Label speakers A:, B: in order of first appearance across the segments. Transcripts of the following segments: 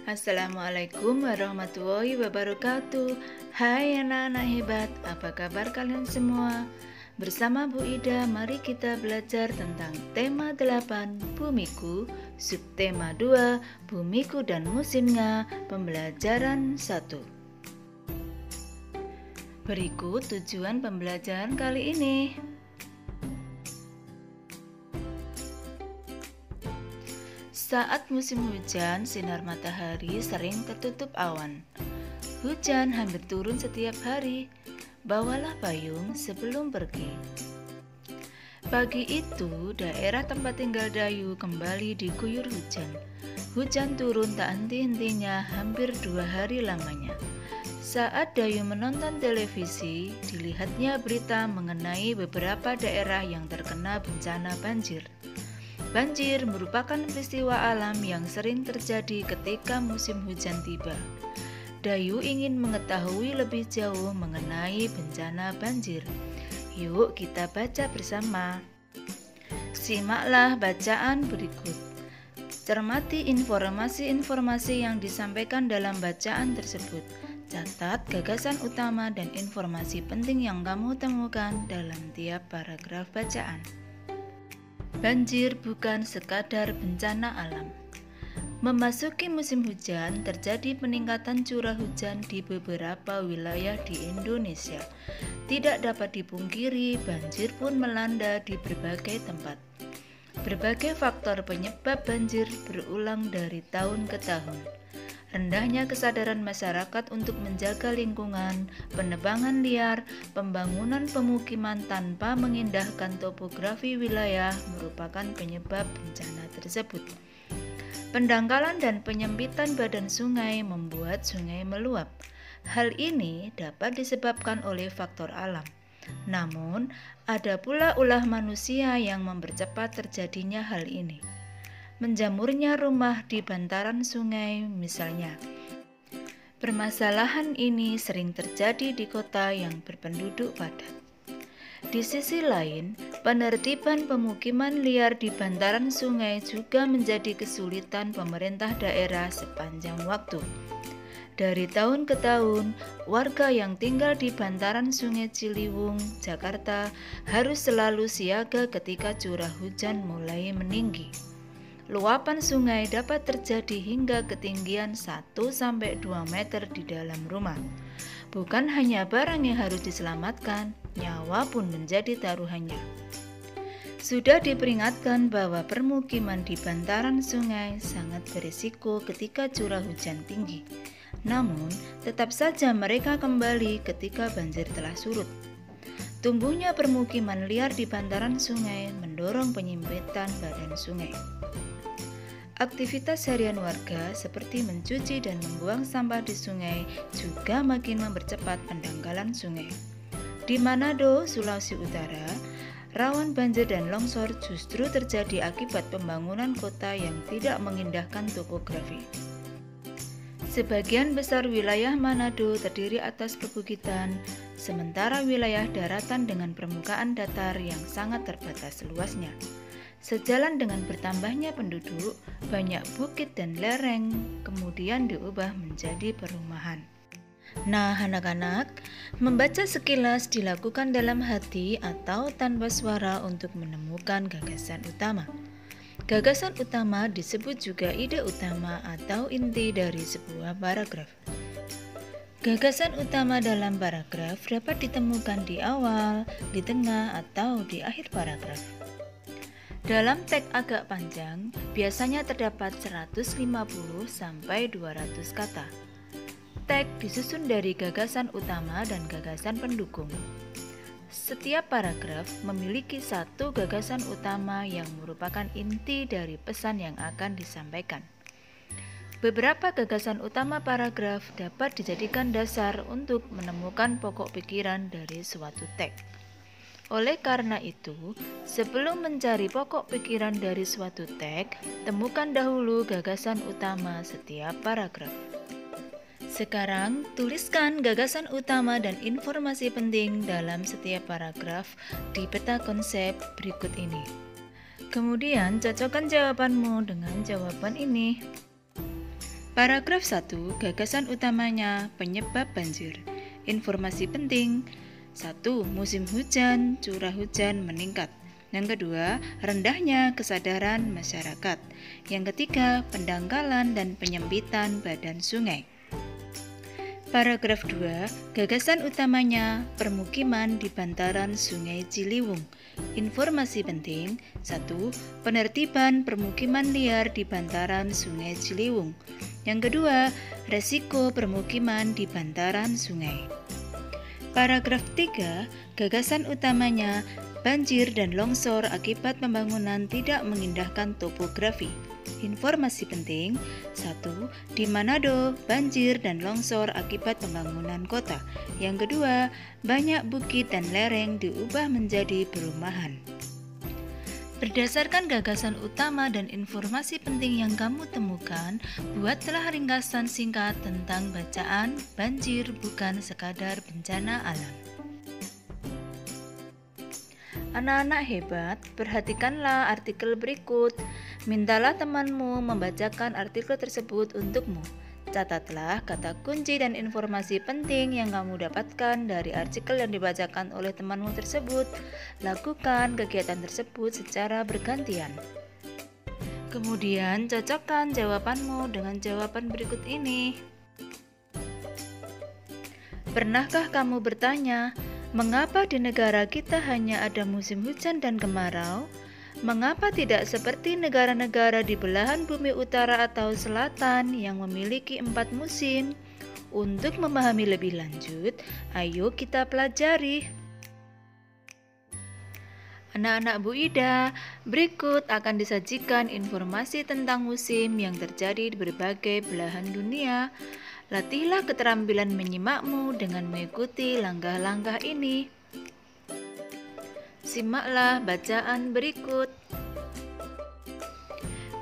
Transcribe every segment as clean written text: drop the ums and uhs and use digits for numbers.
A: Assalamualaikum warahmatullahi wabarakatuh. Hai anak-anak hebat, apa kabar kalian semua? Bersama Bu Ida, mari kita belajar tentang tema 8 Bumiku, subtema 2 Bumiku dan musimnya, pembelajaran 1. Berikut tujuan pembelajaran kali ini. Saat musim hujan, sinar matahari sering tertutup awan. Hujan hampir turun setiap hari. Bawalah payung sebelum pergi. Pagi itu, daerah tempat tinggal Dayu kembali diguyur hujan. Hujan turun tak henti-hentinya hampir 2 hari lamanya. Saat Dayu menonton televisi, dilihatnya berita mengenai beberapa daerah yang terkena bencana banjir. Banjir merupakan peristiwa alam yang sering terjadi ketika musim hujan tiba. Dayu ingin mengetahui lebih jauh mengenai bencana banjir. Yuk kita baca bersama. Simaklah bacaan berikut. Cermati informasi-informasi yang disampaikan dalam bacaan tersebut. Catat gagasan utama dan informasi penting yang kamu temukan dalam tiap paragraf bacaan. Banjir bukan sekadar bencana alam. Memasuki musim hujan, terjadi peningkatan curah hujan di beberapa wilayah di Indonesia. Tidak dapat dipungkiri, banjir pun melanda di berbagai tempat. Berbagai faktor penyebab banjir berulang dari tahun ke tahun. Rendahnya kesadaran masyarakat untuk menjaga lingkungan, penebangan liar, pembangunan pemukiman tanpa mengindahkan topografi wilayah merupakan penyebab bencana tersebut. Pendangkalan dan penyempitan badan sungai membuat sungai meluap. Hal ini dapat disebabkan oleh faktor alam. Namun, ada pula ulah manusia yang mempercepat terjadinya hal ini. Menjamurnya rumah di bantaran sungai misalnya. Permasalahan ini sering terjadi di kota yang berpenduduk padat. Di sisi lain, penertiban pemukiman liar di bantaran sungai juga menjadi kesulitan pemerintah daerah sepanjang waktu. Dari tahun ke tahun, warga yang tinggal di bantaran Sungai Ciliwung, Jakarta harus selalu siaga ketika curah hujan mulai meninggi. Luapan sungai dapat terjadi hingga ketinggian 1-2 meter di dalam rumah. Bukan hanya barang yang harus diselamatkan, nyawa pun menjadi taruhannya. Sudah diperingatkan bahwa permukiman di bantaran sungai sangat berisiko ketika curah hujan tinggi. Namun, tetap saja mereka kembali ketika banjir telah surut. Tumbuhnya permukiman liar di bantaran sungai mendorong penyempitan badan sungai. Aktivitas harian warga seperti mencuci dan membuang sampah di sungai juga makin mempercepat pendangkalan sungai. Di Manado, Sulawesi Utara, rawan banjir dan longsor justru terjadi akibat pembangunan kota yang tidak mengindahkan topografi. Sebagian besar wilayah Manado terdiri atas perbukitan, sementara wilayah daratan dengan permukaan datar yang sangat terbatas luasnya. Sejalan dengan bertambahnya penduduk, banyak bukit dan lereng kemudian diubah menjadi perumahan. Nah, anak-anak, membaca sekilas dilakukan dalam hati atau tanpa suara untuk menemukan gagasan utama. Gagasan utama disebut juga ide utama atau inti dari sebuah paragraf. Gagasan utama dalam paragraf dapat ditemukan di awal, di tengah, atau di akhir paragraf. Dalam teks agak panjang, biasanya terdapat 150-200 kata. Teks disusun dari gagasan utama dan gagasan pendukung. Setiap paragraf memiliki satu gagasan utama yang merupakan inti dari pesan yang akan disampaikan. Beberapa gagasan utama paragraf dapat dijadikan dasar untuk menemukan pokok pikiran dari suatu teks. Oleh karena itu, sebelum mencari pokok pikiran dari suatu teks, temukan dahulu gagasan utama setiap paragraf. Sekarang, tuliskan gagasan utama dan informasi penting dalam setiap paragraf di peta konsep berikut ini. Kemudian, cocokkan jawabanmu dengan jawaban ini. Paragraf 1, gagasan utamanya penyebab banjir. Informasi penting. 1. Musim hujan, curah hujan meningkat. Yang kedua, rendahnya kesadaran masyarakat. Yang ketiga, pendangkalan dan penyempitan badan sungai. Paragraf 2, gagasan utamanya permukiman di bantaran Sungai Ciliwung. Informasi penting. 1. Penertiban permukiman liar di bantaran Sungai Ciliwung. Yang kedua, resiko permukiman di bantaran sungai. Paragraf 3, gagasan utamanya banjir dan longsor akibat pembangunan tidak mengindahkan topografi. Informasi penting. 1. Di Manado, banjir dan longsor akibat pembangunan kota. Yang kedua, banyak bukit dan lereng diubah menjadi perumahan. Berdasarkan gagasan utama dan informasi penting yang kamu temukan, buatlah ringkasan singkat tentang bacaan banjir bukan sekadar bencana alam. Anak-anak hebat, perhatikanlah artikel berikut. Mintalah temanmu membacakan artikel tersebut untukmu. Catatlah kata kunci dan informasi penting yang kamu dapatkan dari artikel yang dibacakan oleh temanmu tersebut. Lakukan kegiatan tersebut secara bergantian. Kemudian cocokkan jawabanmu dengan jawaban berikut ini. Pernahkah kamu bertanya, mengapa di negara kita hanya ada musim hujan dan kemarau? Mengapa tidak seperti negara-negara di belahan bumi utara atau selatan yang memiliki 4 musim? Untuk memahami lebih lanjut, ayo kita pelajari. Anak-anak Bu Ida, berikut akan disajikan informasi tentang musim yang terjadi di berbagai belahan dunia. Latihlah keterampilan menyimakmu dengan mengikuti langkah-langkah ini. Simaklah bacaan berikut.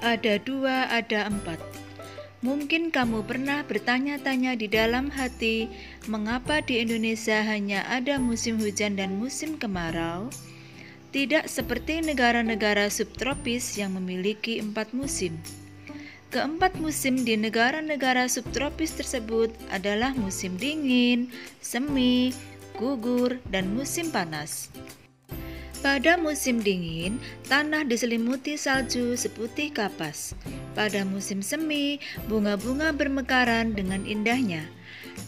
A: Ada 2, ada 4. Mungkin kamu pernah bertanya-tanya di dalam hati, mengapa di Indonesia hanya ada musim hujan dan musim kemarau? Tidak seperti negara-negara subtropis yang memiliki 4 musim. Keempat musim di negara-negara subtropis tersebut adalah musim dingin, semi, gugur, dan musim panas. Pada musim dingin, tanah diselimuti salju seputih kapas. Pada musim semi, bunga-bunga bermekaran dengan indahnya.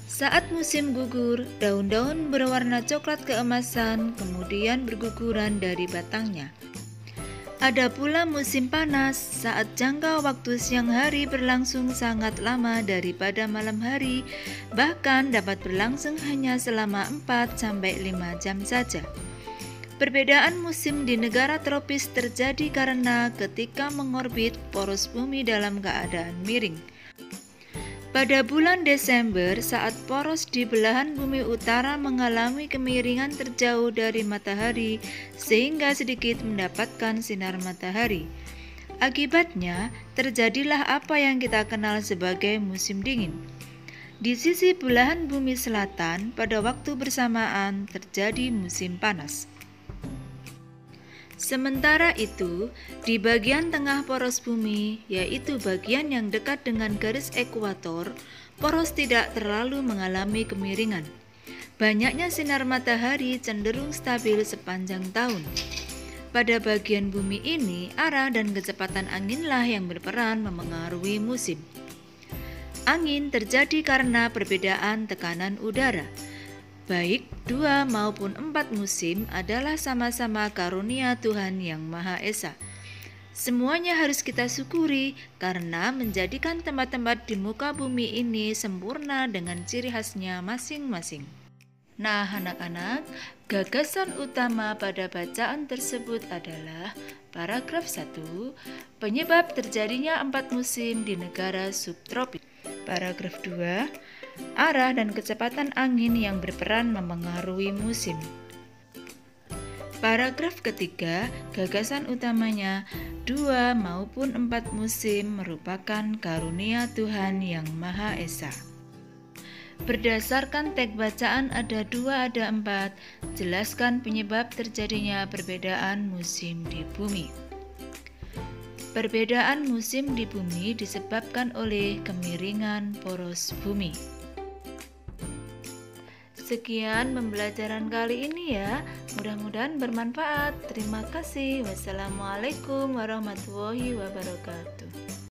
A: Saat musim gugur, daun-daun berwarna coklat keemasan kemudian berguguran dari batangnya. Ada pula musim panas, saat jangka waktu siang hari berlangsung sangat lama daripada malam hari, bahkan dapat berlangsung hanya selama 4-5 jam saja. Perbedaan musim di negara tropis terjadi karena ketika mengorbit poros bumi dalam keadaan miring. Pada bulan Desember, saat poros di belahan bumi utara mengalami kemiringan terjauh dari matahari sehingga sedikit mendapatkan sinar matahari. Akibatnya, terjadilah apa yang kita kenal sebagai musim dingin. Di sisi belahan bumi selatan, pada waktu bersamaan terjadi musim panas. Sementara itu, di bagian tengah poros bumi, yaitu bagian yang dekat dengan garis ekuator, poros tidak terlalu mengalami kemiringan. Banyaknya sinar matahari cenderung stabil sepanjang tahun. Pada bagian bumi ini, arah dan kecepatan anginlah yang berperan memengaruhi musim. Angin terjadi karena perbedaan tekanan udara. Baik 2 maupun 4 musim adalah sama-sama karunia Tuhan Yang Maha Esa. Semuanya harus kita syukuri karena menjadikan tempat-tempat di muka bumi ini sempurna dengan ciri khasnya masing-masing. Nah anak-anak, gagasan utama pada bacaan tersebut adalah paragraf 1, penyebab terjadinya 4 musim di negara subtropis. Paragraf 2, arah dan kecepatan angin yang berperan memengaruhi musim. Paragraf ketiga, gagasan utamanya 2 maupun 4 musim merupakan karunia Tuhan Yang Maha Esa. Berdasarkan teks bacaan ada 2, ada 4, jelaskan penyebab terjadinya perbedaan musim di bumi. Perbedaan musim di bumi disebabkan oleh kemiringan poros bumi. Sekian pembelajaran kali ini ya, mudah-mudahan bermanfaat. Terima kasih. Wassalamualaikum warahmatullahi wabarakatuh.